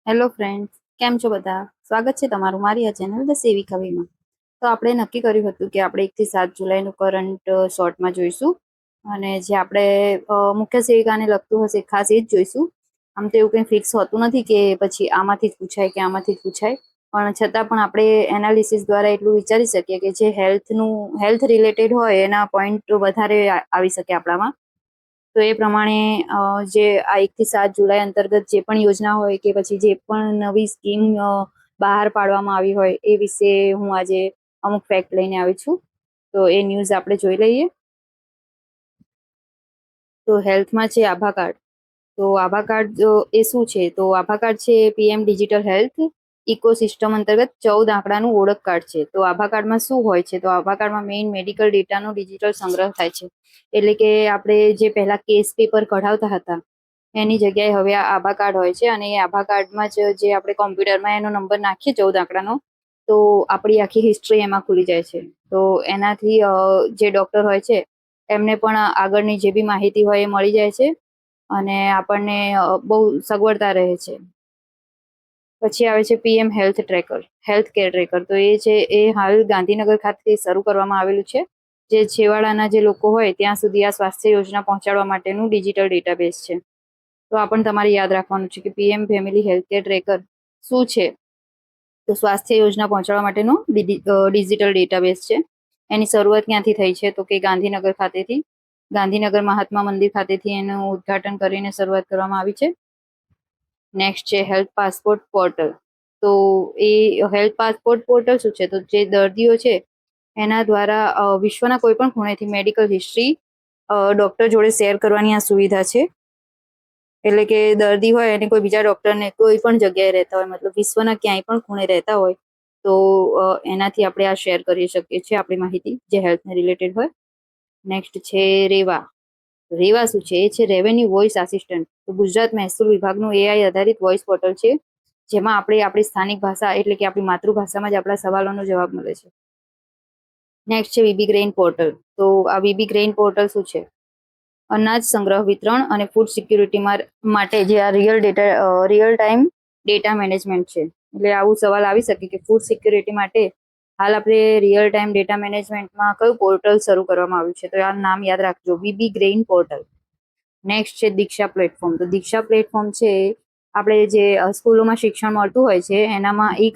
Hello friends, કેમ છો બધા? સ્વાગત છે તમારું મારી આ ચેનલ ધ સેવિકા વેમાં. તો આપણે નક્કી કર્યું હતું કે આપણે 1 થી 7 જુલાઈનું કરંટ શોર્ટમાં જોઈશું, અને જે આપણે મુખ્ય સેવિકાને લગતું હશે ખાસ એ જ જોઈશું. આમ તો એવું કંઈ ફિક્સ હોતું નથી કે પછી આમાંથી જ પૂછાય કે આમાંથી જ પૂછાય, પણ છતાં પણ આપણે એનાલિસિસ દ્વારા એટલું વિચારી શકીએ કે જે હેલ્થ રિલેટેડ હોય એના પોઈન્ટ વધારે આવી શકે આપણામાં. તો એ પ્રમાણે જે આ 1 થી 7 જુલાઈ અંતર્ગત જે પણ યોજના હોય કે પછી જે પણ નવી સ્કીમ બહાર પાડવામાં આવી હોય એ વિશે હું આજે અમુક ફેક્ટ લઈને આવી છું. તો એ ન્યૂઝ આપણે જોઈ લઈએ. તો હેલ્થમાં છે આભા કાર્ડ. તો આભા કાર્ડ એ શું છે? તો આભા કાર્ડ છે પીએમ ડિજિટલ હેલ્થ ઇકોસિસ્ટમ અંતર્ગત 14 આંકડાનું ઓળખ કાર્ડ છે. તો આભા કાર્ડમાં શું હોય છે? તો આભા કાર્ડમાં મેઇન મેડિકલ ડેટાનો ડિજિટલ સંગ્રહ થાય છે. એટલે કે આપણે જે પહેલા કેસ પેપર કઢાવતા હતા એની જગ્યાએ હવે આ આભા કાર્ડ હોય છે, અને એ આભા કાર્ડમાં જ જે આપણે કોમ્પ્યુટરમાં એનો નંબર નાખીએ 14 આંકડાનો, તો આપણી આખી હિસ્ટ્રી એમાં ખુલી જાય છે. તો એનાથી જે ડોક્ટર હોય છે એમને પણ આગળની જે બી માહિતી હોય એ મળી જાય છે, અને આપણને બહુ સગવડતા રહે છે. પછી આવે છે પીએમ હેલ્થ કેર ટ્રેકર. તો એ હાલ ગાંધીનગર ખાતે શરૂ કરવામાં આવેલું છે, જે છેવાડાના જે લોકો હોય ત્યાં સુધી આ સ્વાસ્થ્ય યોજના પહોંચાડવા માટેનું ડિજિટલ ડેટાબેઝ છે. તો આ પણ તમારે યાદ રાખવાનું છે કે PM family health care tracker શું છે? તો સ્વાસ્થ્ય યોજના પહોંચાડવા માટેનું ડિજિટલ ડેટાબેઝ છે. એની શરૂઆત ક્યાંથી થઈ છે? તો કે ગાંધીનગર ખાતેથી. ગાંધીનગર મહાત્મા મંદિર ખાતેથી એનું ઉદ્ઘાટન કરીને શરૂઆત કરવામાં આવી છે. નેક્સ્ટ છે હેલ્થ પાસપોર્ટ પોર્ટલ. તો એ હેલ્થ પાસપોર્ટ પોર્ટલ શું છે? તો જે દર્દીઓ છે એના દ્વારા વિશ્વના કોઈ પણ ખૂણેથી મેડિકલ હિસ્ટ્રી ડોક્ટર જોડે શેર કરવાની આ સુવિધા છે. એટલે કે દર્દી હોય અને કોઈ બીજા ડોક્ટરને કોઈ પણ જગ્યાએ રહેતા હોય, મતલબ વિશ્વના ક્યાંય પણ ખૂણે રહેતા હોય, તો એનાથી આપણે આ શેર કરી શકીએ છીએ આપણી માહિતી જે હેલ્થને રિલેટેડ હોય. નેક્સ્ટ છે રેવા. રેવા શું છે? એ છે રેવન્યુ વોઇસ આસિસ્ટન્ટ. તો ગુજરાત મહેસૂલ વિભાગનું એઆઈ આધારિત વોઇસ પોર્ટલ છે, જેમાં આપણે આપણી સ્થાનિક ભાષા એટલે કે આપણી માતૃભાષામાં જ આપણા સવાલોનો જવાબ મળે છે. નેક્સ્ટ છે વીબી ગ્રેઇન પોર્ટલ. તો આ વીબી ગ્રેઇન પોર્ટલ શું છે? અનાજ સંગ્રહ, વિતરણ અને ફૂડ સિક્યુરિટી માટે જે આ રિયલ ટાઈમ ડેટા મેનેજમેન્ટ છે. એટલે આવું સવાલ આવી શકે કે ફૂડ સિક્યુરિટી માટે હાલ આપણે રિયલ ટાઈમ ડેટા મેનેજમેન્ટમાં કયું પોર્ટલ શરૂ કરવામાં આવ્યું છે? તો આ નામ યાદ રાખજો, વીબી ગ્રેઇન પોર્ટલ. નેક્સ્ટ છે દીક્ષા પ્લેટફોર્મ. તો દીક્ષા પ્લેટફોર્મ છે આપણે જે સ્કૂલોમાં શિક્ષણ મળતું હોય છે એનામાં ઈ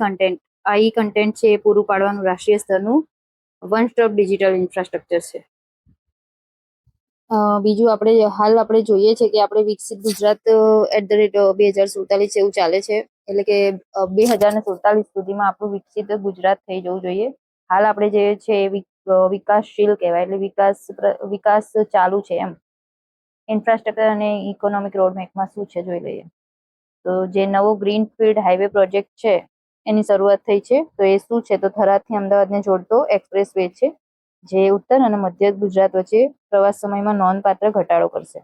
કન્ટેન્ટ છે એ પૂરું પાડવાનું રાષ્ટ્રીય સ્તરનું વન સ્ટોપ ડિજિટલ ઇન્ફ્રાસ્ટ્રક્ચર છે. બીજું આપણે જોઈએ છે કે આપણે વિકસિત ગુજરાત @2047 એવું ચાલે છે. એટલે કે 2047 સુધીમાં આપણું વિકસિત ગુજરાત થઈ જવું જોઈએ. હાલ આપણે જે છે વિકાસશીલ કહેવાય, એટલે વિકાસ ચાલુ છે એમ. ઇન્ફ્રાસ્ટ્રક્ચર અને ઇકોનોમિક રોડમેપમાં શું છે જોઈ લઈએ. તો જે નવો ગ્રીનફિલ્ડ હાઈવે પ્રોજેક્ટ છે એની શરૂઆત થઈ છે. તો એ શું છે? તો થરાદથી અમદાવાદને જોડતો એક્સપ્રેસ વે છે, જે ઉત્તર અને મધ્ય ગુજરાત વચ્ચે પ્રવાસ સમયમાં નોંધપાત્ર ઘટાડો કરશે.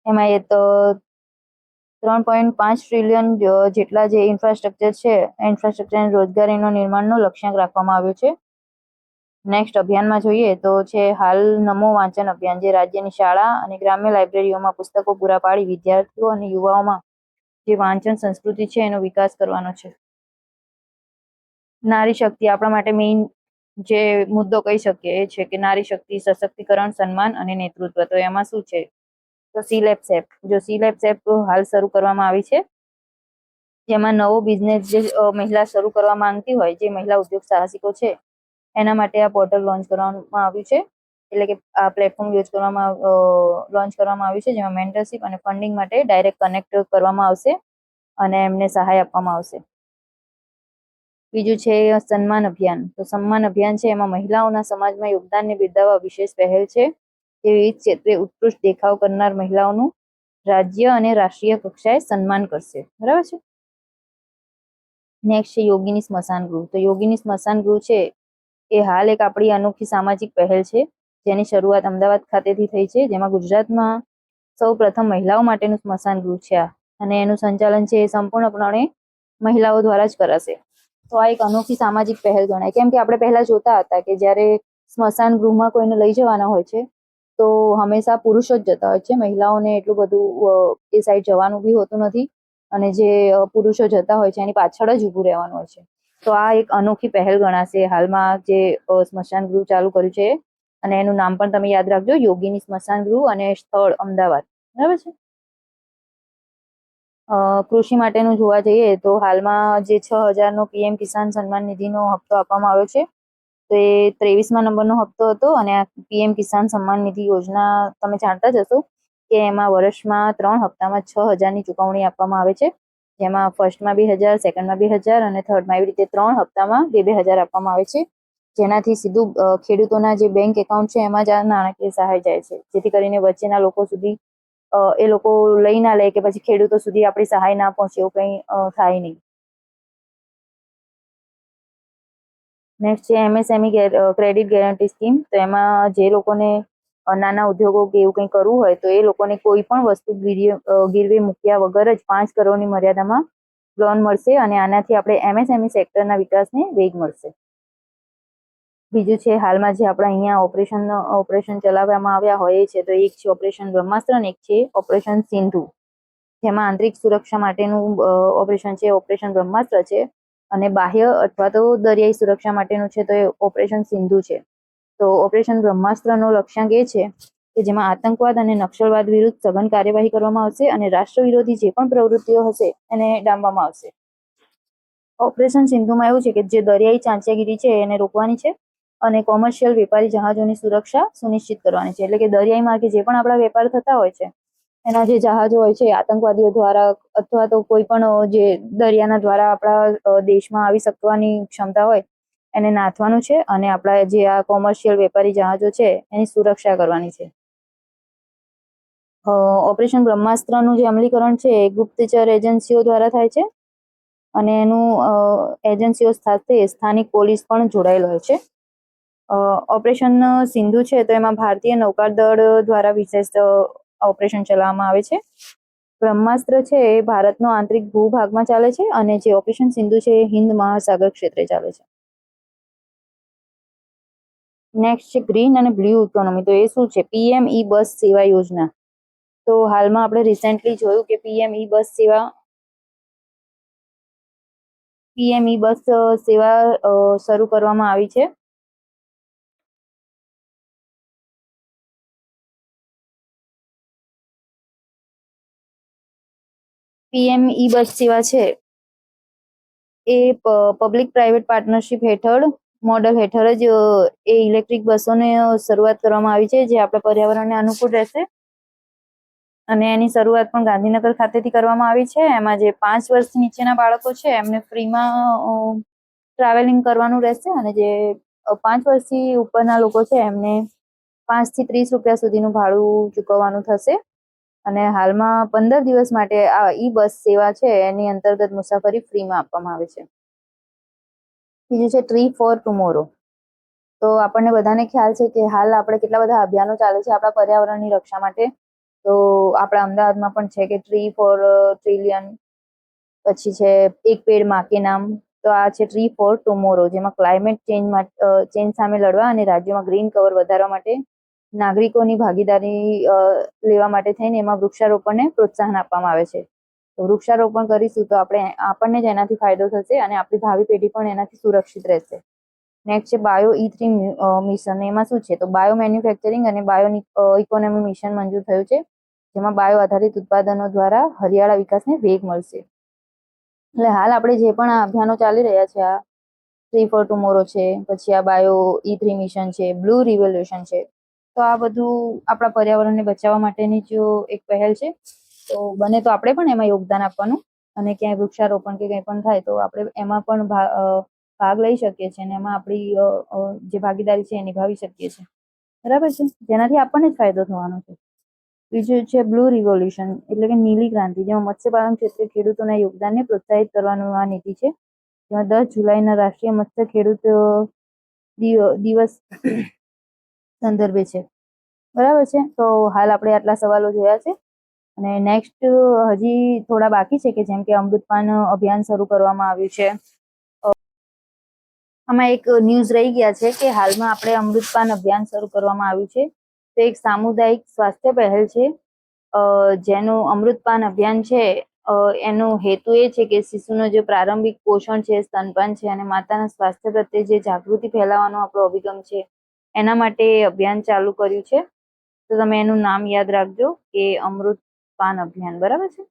એમાં એ તો 3.5 ટ્રિલિયન જેટલા જે ઇન્ફ્રાસ્ટ્રક્ચર છે, ઇન્ફ્રાસ્ટ્રક્ચર અને રોજગારીનો નિર્માણનો લક્ષ્યાંક રાખવામાં આવ્યો છે. નેક્સ્ટ અભિયાનમાં જોઈએ તો છે હાલ નમો વાંચન અભિયાન, જે રાજ્યની શાળા અને ગ્રામ્ય લાઇબ્રેરીઓમાં પુસ્તકો પૂરા પાડી વિદ્યાર્થીઓ અને યુવાઓમાં જે વાંચન સંસ્કૃતિ છે એનો વિકાસ કરવાનો છે. નારી શક્તિ આપણા માટે મેઇન જે મુદ્દો કહી શકીએ એ છે કે નારી શક્તિ, સશક્તિકરણ, સન્માન અને નેતૃત્વ. તો એમાં શું છે? તો સીલેબ્સ એપ. સીલેબ્સ એપ હાલ શરૂ કરવામાં આવી છે, જેમાં નવો બિઝનેસ જે મહિલા શરૂ કરવા માંગતી હોય, જે મહિલા ઉદ્યોગ સાહસિકો છે એના માટે આ પોર્ટલ લોન્ચ કરવામાં આવ્યું છે. એટલે કે આ પ્લેટફોર્મ લોન્ચ કરવામાં આવ્યું છે, જેમાં મેન્ટરશિપ અને ફંડિંગ માટે ડાયરેક્ટ કનેક્ટ કરવામાં આવશે અને એમને સહાય આપવામાં આવશે. બીજું છે સન્માન અભિયાન. તો સન્માન અભિયાન છે એમાં મહિલાઓના સમાજમાં યોગદાનને બિરદાવવા વિશેષ પહેલ છે, જે વિવિધ ક્ષેત્રે ઉત્કૃષ્ટ દેખાવ કરનાર મહિલાઓનું રાજ્ય અને રાષ્ટ્રીય કક્ષાએ સન્માન કરશે. બરાબર છે. નેક્સ્ટ છે યોગીની સ્મશાન ગૃહ. તો યોગીની સ્મશાન ગૃહ છે એ હાલ એક આપણી અનોખી સામાજિક પહેલ છે, જેની શરૂઆત અમદાવાદ ખાતેથી થઈ છે, જેમાં ગુજરાતમાં સૌ પ્રથમ મહિલાઓ માટેનું સ્મશાન ગૃહ છે અને એનું સંચાલન છે એ સંપૂર્ણપણે મહિલાઓ દ્વારા જ કરાશે. તો આ એક અનોખી સામાજિક પહેલ ગણાય, કેમ કે આપણે પહેલા જોતા હતા કે જ્યારે સ્મશાન ગૃહમાં કોઈને લઈ જવાના હોય છે તો હંમેશા પુરુષો જ જતા હોય છે, મહિલાઓને એટલું બધું એ સાઈડ જવાનું બી હોતું નથી. અને જે પુરુષો જતા હોય છે એની પાછળ જ ઊભું રહેવાનું હોય છે. તો આ એક અનોખી પહેલ ગણાશે હાલમાં જે સ્મશાન ગૃહ ચાલુ કર્યું છે, અને એનું નામ પણ તમે યાદ રાખજો, યોગીની સ્મશાન ગૃહ, અને સ્થળ અમદાવાદ. બરાબર છે. કૃષિ માટેનું જોવા જઈએ તો હાલમાં જે 6,000 નો પીએમ કિસાન સન્માન નિધિનો હપ્તો આપવામાં આવ્યો છે, તો એ 23મા નંબરનો હપ્તો હતો. અને આ પીએમ કિસાન સન્માન નિધિ યોજના તમે જાણતા જ હશો કે એમાં વર્ષમાં 3 હપ્તામાં 6,000ની ચુકવણી આપવામાં આવે છે, જેમાં ફર્સ્ટમાં 2,000, સેકન્ડમાં 2,000 અને થર્ડમાં, એવી રીતે 3 હપ્તામાં 2,000 આપવામાં આવે છે, જેનાથી સીધું ખેડૂતોના જે બેંક એકાઉન્ટ છે એમાં જ આ નાણાકીય સહાય જાય છે, જેથી કરીને વચ્ચેના લોકો સુધી એ લોકો લઈ ના લે કે પછી ખેડૂતો સુધી આપણી સહાય ના પહોંચે, એવું કંઈ થાય નહીં. નેક્સ્ટ છે એમએસએમઈ ક્રેડિટ ગેરંટી સ્કીમ. તો એમાં જે લોકોને નાના ઉદ્યોગો કે એવું કંઈ કરવું હોય તો એ લોકોને કોઈ પણ વસ્તુ ગીરવે મૂક્યા વગર જ 5 કરોડની મર્યાદામાં લોન મળશે, અને આનાથી આપણે એમએસએમઈ સેક્ટરના વિકાસને વેગ મળશે. બીજું છે હાલમાં જે આપણા અહીંયા ઓપરેશન ચલાવવામાં આવ્યા હોય છે, તો એક છે ઓપરેશન બ્રહ્માસ્ત્ર અને એક છે ઓપરેશન સિંધુ, જેમાં આંતરિક સુરક્ષા માટેનું ઓપરેશન છે ઓપરેશન બ્રહ્માસ્ત્ર છે, અને બાહ્ય અથવા તો દરિયાઈ સુરક્ષા માટેનું છે તો એ ઓપરેશન સિંધુ છે. તો ઓપરેશન બ્રહ્માસ્ત્રનો લક્ષ્યાંક એ છે કે જેમાં આતંકવાદ અને નક્સલવાદ વિરુદ્ધ સઘન કાર્યવાહી કરવામાં આવશે, અને રાષ્ટ્ર વિરોધી જે પણ પ્રવૃત્તિઓ હશે એને ડામવામાં આવશે. ઓપરેશન સિંધુમાં એવું છે કે જે દરિયાઈ ચાંચિયાગીરી છે એને રોકવાની છે, અને કોમર્શિયલ વેપારી જહાજોની સુરક્ષા સુનિશ્ચિત કરવાની છે. એટલે કે દરિયાઈ માર્ગે જે પણ આપણા વેપાર થતા હોય છે એના જે જહાજો હોય છે આતંકવાદીઓ દ્વારા અથવા તો કોઈ પણ જે દરિયાના દ્વારા આપણા દેશમાં આવી શકવાની ક્ષમતા હોય એને નાથવાનું છે, અને આપણા જે આ કોમર્શિયલ વેપારી જહાજો છે એની સુરક્ષા કરવાની છે. ઓપરેશન બ્રહ્માસ્ત્રનું જે અમલીકરણ છે એ ગુપ્તચર એજન્સીઓ દ્વારા થાય છે, અને એનું એજન્સીઓ સાથે સ્થાનિક પોલીસ પણ જોડાયેલ હોય છે. ઓપરેશન સિંધુ છે તો એમાં ભારતીય નૌકાદળ દ્વારા વિશેષ ઓપરેશન ચલાવવામાં આવે છે. બ્રહ્માસ્ત્ર છે એ ભારતનો આંતરિક ભૂભાગમાં ચાલે છે, અને જે ઓપરેશન સિંધુ છે એ હિન્દ મહાસાગર ક્ષેત્રે ચાલે છે. નેક્સ્ટ છે ગ્રીન અને બ્લુ ઇકોનોમી. તો એ શું છે? પીએમ ઈ બસ સેવા યોજના. તો હાલમાં આપણે રિસેન્ટલી જોયું કે પીએમ ઈ બસ સેવા શરૂ કરવામાં આવી છે. પીએમ ઈ બસ સેવા છે એ પબ્લિક પ્રાઇવેટ પાર્ટનરશિપ હેઠળ મોડલ હેઠળ જ એ ઇલેક્ટ્રિક બસોને શરૂઆત કરવામાં આવી છે, જે આપણા પર્યાવરણને અનુકૂળ રહેશે. અને એની શરૂઆત પણ ગાંધીનગર ખાતેથી કરવામાં આવી છે. એમાં જે 5 વર્ષ નીચેના બાળકો છે એમને ફ્રીમાં ટ્રાવેલિંગ કરવાનું રહેશે, અને જે 5 વર્ષથી ઉપરના લોકો છે એમને 5 થી 30 રૂપિયા સુધીનું ભાડું ચૂકવવાનું થશે. અને હાલમાં 15 દિવસ માટે આ ઈ બસ સેવા છે એની અંતર્ગત મુસાફરી ફ્રીમાં આપવામાં આવે છે. બીજું છે ટ્રી ફોર ટુમોરો. તો આપણને બધાને ખ્યાલ છે કે હાલ આપણે કેટલા બધા અભિયાનો ચાલે છે આપણા પર્યાવરણની રક્ષા માટે. તો આપણા અમદાવાદમાં પણ છે કે ટ્રી ફોર ટ્રિલિયન, પછી છે એક પેડ માં કે નામ. તો આ છે ટ્રી ફોર ટુમોરો, જેમાં ક્લાઇમેટ ચેન્જ સામે લડવા અને રાજ્યોમાં ગ્રીન કવર વધારવા માટે નાગરિકોની ભાગીદારી લેવા માટે થઈને એમાં વૃક્ષારોપણને પ્રોત્સાહન આપવામાં આવે છે. તો વૃક્ષારોપણ કરીશું તો આપણને જ એનાથી ફાયદો થશે, અને આપણી ભાવિ પેઢી પણ એનાથી સુરક્ષિત રહેશે. નેક્સ્ટ છે બાયો E3 મિશન. એમાં શું છે? તો બાયો મેન્યુફેક્ચરિંગ અને બાયો ઇકોનોમી મિશન મંજૂર થયું છે, જેમાં બાયો આધારિત ઉત્પાદનો દ્વારા હરિયાળા વિકાસને વેગ મળશે. એટલે હાલ આપણે જે પણ આ અભિયાનો ચાલી રહ્યા છે, આ ટ્રી ફોર ટુમોરો છે, પછી આ બાયો E3 મિશન છે, બ્લુ રિવોલ્યુશન છે, તો આ બધું આપણા પર્યાવરણને બચાવવા માટેની જ એક પહેલ છે. તો બને તો આપણે પણ એમાં યોગદાન આપવાનું, અને ક્યાંય વૃક્ષારોપણ કે કંઈ પણ થાય તો આપણે એમાં પણ ભાગ લઈ શકીએ છીએ, અને એમાં આપણી જે ભાગીદારી છે એ નિભાવી શકીએ છીએ. બરાબર છે, જેનાથી આપણને જ ફાયદો થવાનો છે. બીજું છે બ્લુ રિવોલ્યુશન, એટલે કે નીલી ક્રાંતિ, જેમાં મત્સ્યપાલન ક્ષેત્રે ખેડૂતોના યોગદાનને પ્રોત્સાહિત કરવાનું આ નીતિ છે, જેમાં 10 જુલાઈના રાષ્ટ્રીય મત્સ્ય ખેડૂત દિવસ સંદર્ભે છે. બરાબર છે. તો હાલ આપણે આટલા સવાલો જોયા છે, અને નેક્સ્ટ હજી થોડા બાકી છે, કે જેમ કે અમૃતપાન અભિયાન શરૂ કરવામાં આવ્યું છે. આમાં એક ન્યૂઝ રહી ગયા છે કે હાલમાં આપણે અમૃતપાન અભિયાન શરૂ કરવામાં આવ્યું છે. તે એક સામુદાયિક સ્વાસ્થ્ય પહેલ છે, જેનું અમૃતપાન અભિયાન છે એનો હેતુ એ છે કે શિશુનો જે પ્રારંભિક પોષણ છે, સ્તનપાન છે અને માતાના સ્વાસ્થ્ય પ્રત્યે જે જાગૃતિ ફેલાવવાનો આપણો અભિગમ છે એના માટે અભિયાન ચાલુ કર્યું છે. તો તમે એનું નામ યાદ રાખજો કે અમૃત પાન અભિયાન, બરાબર છે.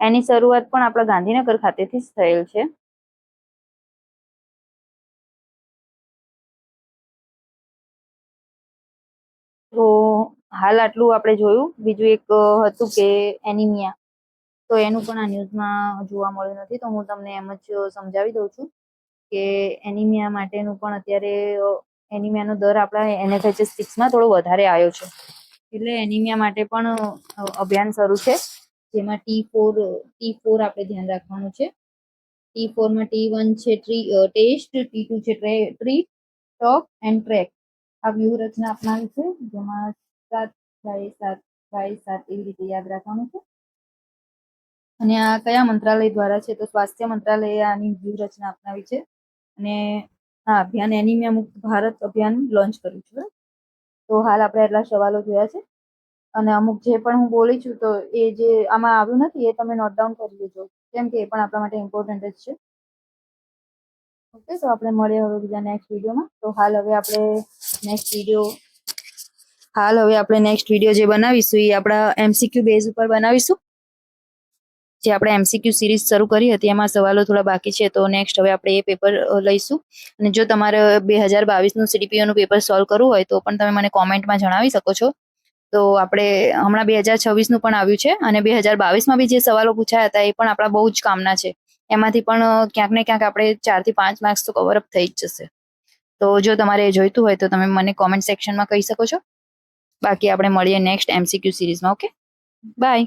એની શરૂઆત પણ આપણા ગાંધીનગર ખાતેથી જ થયેલ છે. તો હાલ આટલું આપણે જોયું. બીજું એક હતું કે એનિમિયા, તો એનું પણ આ ન્યૂઝમાં જોવા મળ્યું નથી, તો હું તમને એમ જ સમજાવી દઉં છું કે એનિમિયા માટેનું પણ અત્યારે એનિમિયાનો દર આપણા NFHS6માં થોડો વધારે આવ્યો છે. એટલે એનિમિયા માટે પણ અભિયાન શરૂ છે, જેમાં T4 આપણે ધ્યાન રાખવાનું છે. T4માં T1 છે ટેસ્ટ, T2 છે ટ્રીટ, ટોક એન્ડ ટ્રેક. આ વ્યૂહરચના અપનાવી છે, જેમાં 7/7/7 એવી રીતે યાદ રાખવાનું છે. અને આ કયા મંત્રાલય દ્વારા છે? તો સ્વાસ્થ્ય મંત્રાલયે આની વ્યૂહરચના અપનાવી છે અને આ અભિયાન એનિમિયા મુક્ત ભારત અભિયાન લોન્ચ કર્યું છે. તો હાલ આપણે એટલા સવાલો જોયા છે અને અમુક જે પણ હું બોલી છું તો એ જે આમાં આવ્યું નથી એ તમે નોટ ડાઉન કરી લેજો, કેમ કે એ પણ આપણા માટે ઇમ્પોર્ટન્ટ જ છે. ઓકે, તો આપણે મળીએ હવે બીજા નેક્સ્ટ વિડીયોમાં. તો હાલ હવે આપણે નેક્સ્ટ વિડીયો જે બનાવીશું એ આપણા MCQ બેઝ ઉપર બનાવીશું. જે આપણે MCQ સિરીઝ શરૂ કરી હતી એમાં સવાલો થોડા બાકી છે, તો નેક્સ્ટ હવે આપણે એ પેપર લઈશું. અને જો તમારે 2022નું CDPOનું પેપર સોલ્વ કરવું હોય તો પણ તમે મને કોમેન્ટમાં જણાવી શકો છો. તો આપણે હમણાં 2026નું પણ આવ્યું છે અને 2022માં બી જે સવાલો પૂછાયા હતા એ પણ આપણા બહુ જ કામના છે. એમાંથી પણ ક્યાંક ને ક્યાંક આપણે 4 થી 5 માર્ક્સ તો કવર અપ થઈ જ જશે. તો જો તમારે જોઈતું હોય તો તમે મને કોમેન્ટ સેક્શનમાં કહી શકો છો. બાકી આપણે મળીએ નેક્સ્ટ MCQ સિરીઝમાં. Okay, by.